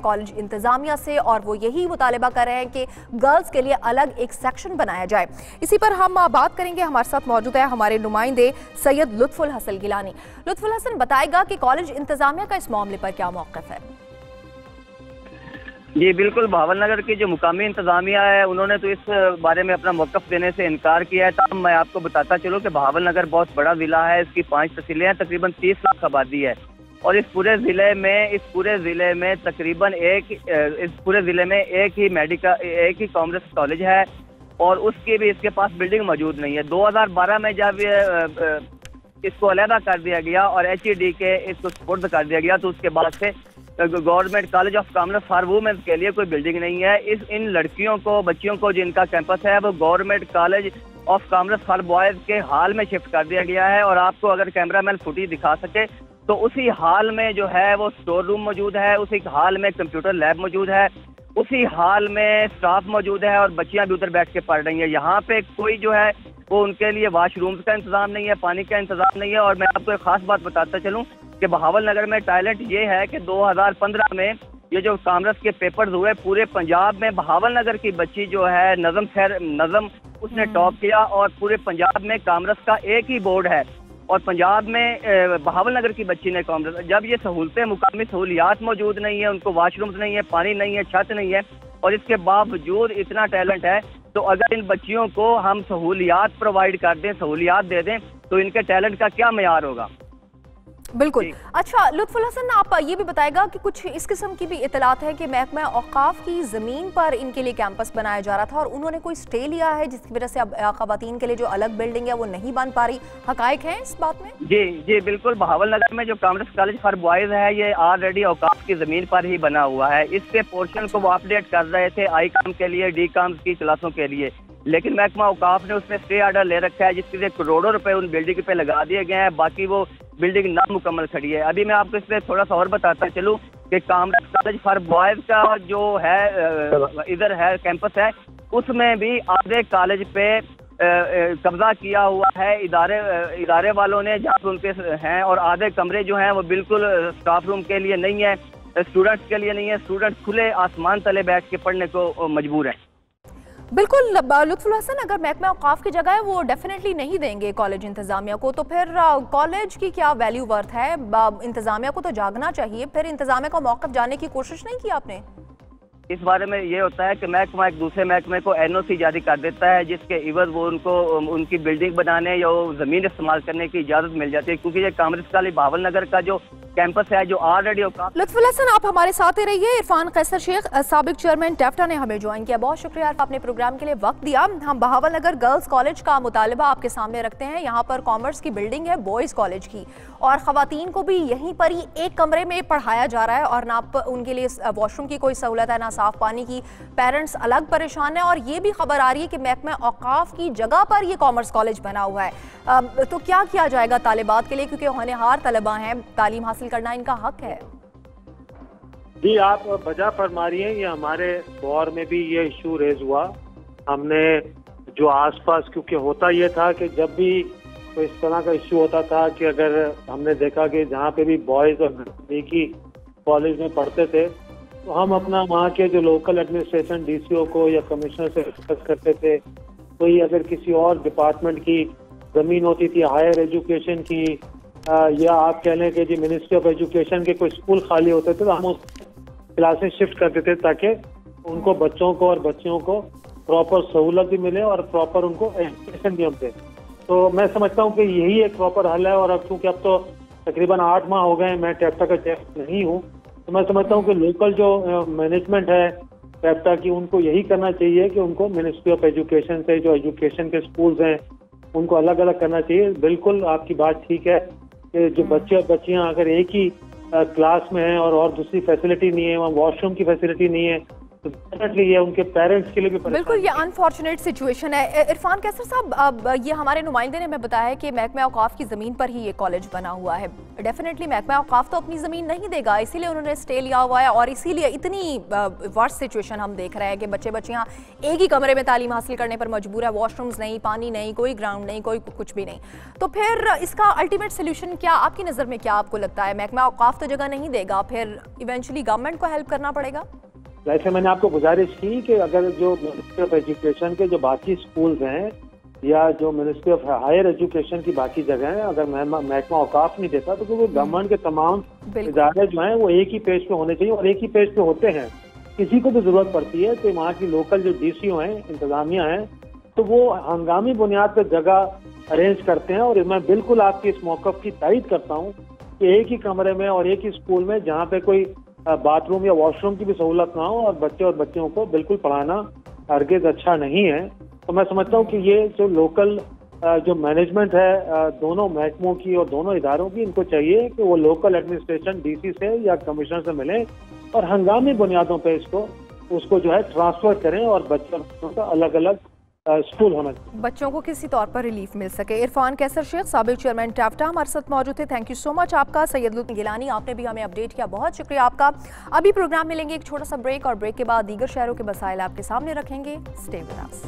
College इंतजामिया से, और वो यही मुतालिबा कर रहे हैं कि गर्ल्स के लिए अलग एक सेक्शन बनाया जाए। इसी पर हम बात करेंगे। हमारे साथ मौजूद है हमारे नुमाइंदे सैयद लुत्फुल हसन गिलानी। लुत्फुल हसन बताएगा कि कॉलेज इंतजामिया का इस मामले पर क्या मौक़िफ़ है। जी बिल्कुल, बहावलनगर की जो मुकामी इंतजामिया है उन्होंने तो इस बारे में अपना मौक़िफ़ देने से इनकार किया है। तब मैं आपको बताता चलूँ कि बहावलनगर बहुत बड़ा ज़िला है, इसकी 5 तहसीलें हैं, तकरीबन 30 लाख आबादी है और इस पूरे ज़िले में तकरीबन एक ही कॉमर्स कॉलेज है और उसकी भी इसके पास बिल्डिंग मौजूद नहीं है। 2012 में जब इसको अलहदा कर दिया गया और HED के इसको सुपुर्द कर दिया गया तो उसके बाद से government college of commerce for women के लिए कोई बिल्डिंग नहीं है। इन लड़कियों को, बच्चियों को जिनका कैंपस है वो government college of commerce for boys के हाल में शिफ्ट कर दिया गया है और आपको अगर कैमरामैन फुटेज दिखा सके तो उसी हाल में जो है वो स्टोर रूम मौजूद है, उसी हाल में कंप्यूटर लैब मौजूद है, उसी हाल में स्टाफ मौजूद है और बच्चियां भी उधर बैठ के पढ़ रही हैं। यहाँ पे कोई जो है वो उनके लिए वाशरूम्स का इंतजाम नहीं है, पानी का इंतजाम नहीं है। और मैं आपको एक खास बात बताता चलूँ कि बहावलनगर में टॉयलेट ये है कि 2015 में ये जो कॉमर्स के पेपर्स हुए पूरे पंजाब में बहावलनगर की बच्ची जो है नज़म उसने टॉप किया और पूरे पंजाब में कॉमर्स का एक ही बोर्ड है और पंजाब में बहावलनगर की बच्ची ने कॉमर्स। जब ये सहूलतें, मुकामी सहूलियात मौजूद नहीं है, उनको वाशरूम्स नहीं है, पानी नहीं है, छत नहीं है और इसके बावजूद इतना टैलेंट है, तो अगर इन बच्चियों को हम सहूलियात प्रोवाइड कर दें, सहूलियात दे दें तो इनके टैलेंट का क्या मेयार होगा। बिल्कुल। अच्छा लुत्फुल हसन, आप ये भी बताएगा कि कुछ इस किस्म की भी इतलात है कि महकमा औकाफ की ज़मीन पर इनके लिए कैंपस बनाया जा रहा था और उन्होंने कोई स्टे लिया है जिसकी वजह से अब ख़वातीन के लिए जो अलग बिल्डिंग है वो नहीं बन पा रही। हकायक है इस बात में? जी बिल्कुल, बहावलनगर में जो कॉमर्स कॉलेज फॉर बॉयज़ है ये ऑलरेडी औकाफ की ज़मीन पर ही बना हुआ है। इसके पोर्शन को वो अपडेट कर रहे थे आई काम के लिए, डी काम की क्लासों के लिए, लेकिन महकमा औकाफ ने उसमें स्टे ऑर्डर ले रखा है जिसके लिए करोड़ों रुपए उन बिल्डिंग पे लगा दिए गए हैं। बाकी वो बिल्डिंग नामुकम्मल खड़ी है। अभी मैं आपको इसमें थोड़ा सा और बताता चलूँ कि कॉमर्स कॉलेज फॉर बॉयज़ का जो है इधर है कैंपस है, उसमें भी आधे कॉलेज पे कब्जा किया हुआ है इदारे वालों ने जहाँ पे उनके हैं और आधे कमरे जो हैं वो बिल्कुल स्टाफ रूम के लिए नहीं है, स्टूडेंट्स के लिए नहीं है। स्टूडेंट्स खुले आसमान तले बैठ के पढ़ने को मजबूर हैं। बिल्कुल लुत्फुल हसन, अगर महकमा औकाफ की जगह है वो डेफिनेटली नहीं देंगे कॉलेज इंतजामिया को, तो फिर कॉलेज की क्या वैल्यू वर्थ है? इंतजामिया को तो जागना चाहिए। फिर इंतजामिया का मौक़िफ़ जानने की कोशिश नहीं की आपने? इस बारे में ये होता है कि महकमा एक दूसरे महकमे को NOC जारी कर देता है जिसके इवज वो उनको उनकी बिल्डिंग बनाने या ज़मीन इस्तेमाल करने की इजाज़त मिल जाती है, क्योंकि ये कॉमर्स कॉलेज बहावलनगर का जो कैंपस है जो ऑलरेडी। लुत्फुल हसन, आप हमारे साथ ही रहिए। इरफान कैसर शेख साबिक चेयरमैन टेफ्टा ने हमें ज्वाइन किया। बहुत शुक्रिया आपने प्रोग्राम के लिए वक्त दिया। हम बहावलनगर गर्ल्स कॉलेज का मुतालिबा आपके सामने रखते हैं। यहाँ पर कॉमर्स की बिल्डिंग है बॉयज़ कॉलेज की और ख़वातीन को भी यहीं पर ही एक कमरे में पढ़ाया जा रहा है और ना उनके लिए वॉशरूम की कोई सहूलत है, ना साफ पानी की। पेरेंट्स अलग परेशान है और ये भी खबर आ रही है कि महकमा औकाफ की जगह पर ये कॉमर्स कॉलेज बना हुआ है। तो क्या किया जाएगा तालिबात के लिए, क्योंकि होनहार तलबा हैं, तालीम हासिल करना इनका हक है। जी आप वजह फरमा रही हैं, ये हमारे दौर में भी ये इशू रेज हुआ। हमने जो आसपास, क्योंकि होता ये था कि जब भी कोई इस तरह का इशू होता था कि अगर हमने देखा कि जहाँ पे भी बॉयज़ और एक ही कॉलेज में पढ़ते थे तो हम अपना वहाँ के जो लोकल एडमिनिस्ट्रेशन DCO को या कमिश्नर से डिस्कस करते थे। कोई अगर किसी और डिपार्टमेंट की ज़मीन होती थी, हायर एजुकेशन की या आप कह लें कि जी मिनिस्ट्री ऑफ एजुकेशन के कोई स्कूल खाली होते थे तो हम उस क्लासेस शिफ्ट करते थे ताकि उनको, बच्चों को और बच्चियों को प्रॉपर सहूलत भी मिले और प्रॉपर उनको एजुकेशन भी हम दें। तो मैं समझता हूँ कि यही एक प्रॉपर हल है। और अब चूँकि अब तो तकरीबन 8 माह हो गए मैं टेफ्टा का चेयरमैन नहीं हूँ, तो मैं समझता हूँ कि लोकल जो मैनेजमेंट है टेफ्टा की, उनको यही करना चाहिए कि उनको मिनिस्ट्री ऑफ एजुकेशन से जो एजुकेशन के स्कूल्स हैं उनको अलग अलग करना चाहिए। बिल्कुल आपकी बात ठीक है कि जो बच्चे और बच्चियाँ अगर एक ही क्लास में हैं और दूसरी फैसिलिटी नहीं है, वहाँ वॉशरूम की फैसिलिटी नहीं है, तो डेफिनेटली ये उनके पेरेंट्स के लिए भी बिल्कुल ये अनफॉर्चुनेट सिचुएशन है। इरफान कैसर साहब, अब ये हमारे नुमाइंदे ने हमें बताया है कि महकमा औकाफ की ज़मीन पर ही ये कॉलेज बना हुआ है। डेफिनेटली महकमा औकाफ तो अपनी ज़मीन नहीं देगा, इसीलिए उन्होंने स्टे लिया हुआ है और इसीलिए इतनी वर्स्ट सिचुएशन हम देख रहे हैं कि बच्चे बच्चियाँ एक ही कमरे में तालीम हासिल करने पर मजबूर है। वॉशरूम्स नहीं, पानी नहीं, कोई ग्राउंड नहीं, कोई कुछ भी नहीं। तो फिर इसका अल्टीमेट सोल्यूशन क्या आपकी नज़र में, क्या आपको लगता है? महकमा औकाफ तो जगह नहीं देगा, फिर इवेंचुअली गवर्नमेंट को हेल्प करना पड़ेगा? वैसे मैंने आपको गुजारिश की कि अगर जो मिनिस्ट्री ऑफ एजुकेशन के जो बाकी स्कूल्स हैं या जो मिनिस्ट्री ऑफ हायर एजुकेशन की बाकी जगह हैं, अगर महकमा औकाफ नहीं देता तो गवर्नमेंट के तमाम इदारे जो हैं वो एक ही पेज पे होने चाहिए और एक ही पेज पे होते हैं। किसी को भी जरूरत पड़ती है तो वहाँ की लोकल जो DCO हैं, इंतजामिया हैं, तो वो हंगामी बुनियाद पर जगह अरेंज करते हैं। और मैं बिल्कुल आपकी इस मौक़िफ़ की तायद करता हूँ कि एक ही कमरे में और एक ही स्कूल में जहाँ पे कोई बाथरूम या वॉशरूम की भी सहूलत ना हो और बच्चे और बच्चियों को बिल्कुल पढ़ाना हरगिज़ अच्छा नहीं है। तो मैं समझता हूँ कि ये जो लोकल जो मैनेजमेंट है दोनों महकमों की और दोनों इदारों की, इनको चाहिए कि वो लोकल एडमिनिस्ट्रेशन DC से या कमिश्नर से मिलें और हंगामी बुनियादों पे उसको जो है ट्रांसफर करें और बच्चों का अलग अलग स्कूल होना चाहिए, बच्चों को किसी तौर पर रिलीफ मिल सके। इरफान कैसर शेख, साबिक चेयरमैन टैफ्टा, हमारे साथ मौजूद थे। थैंक यू सो मच आपका। सैयद गिलानी, आपने भी हमें अपडेट किया, बहुत शुक्रिया आपका। अभी प्रोग्राम में लेंगे एक छोटा सा ब्रेक और ब्रेक के बाद दीगर शहरों के मसाइल आपके सामने रखेंगे। Stay with us.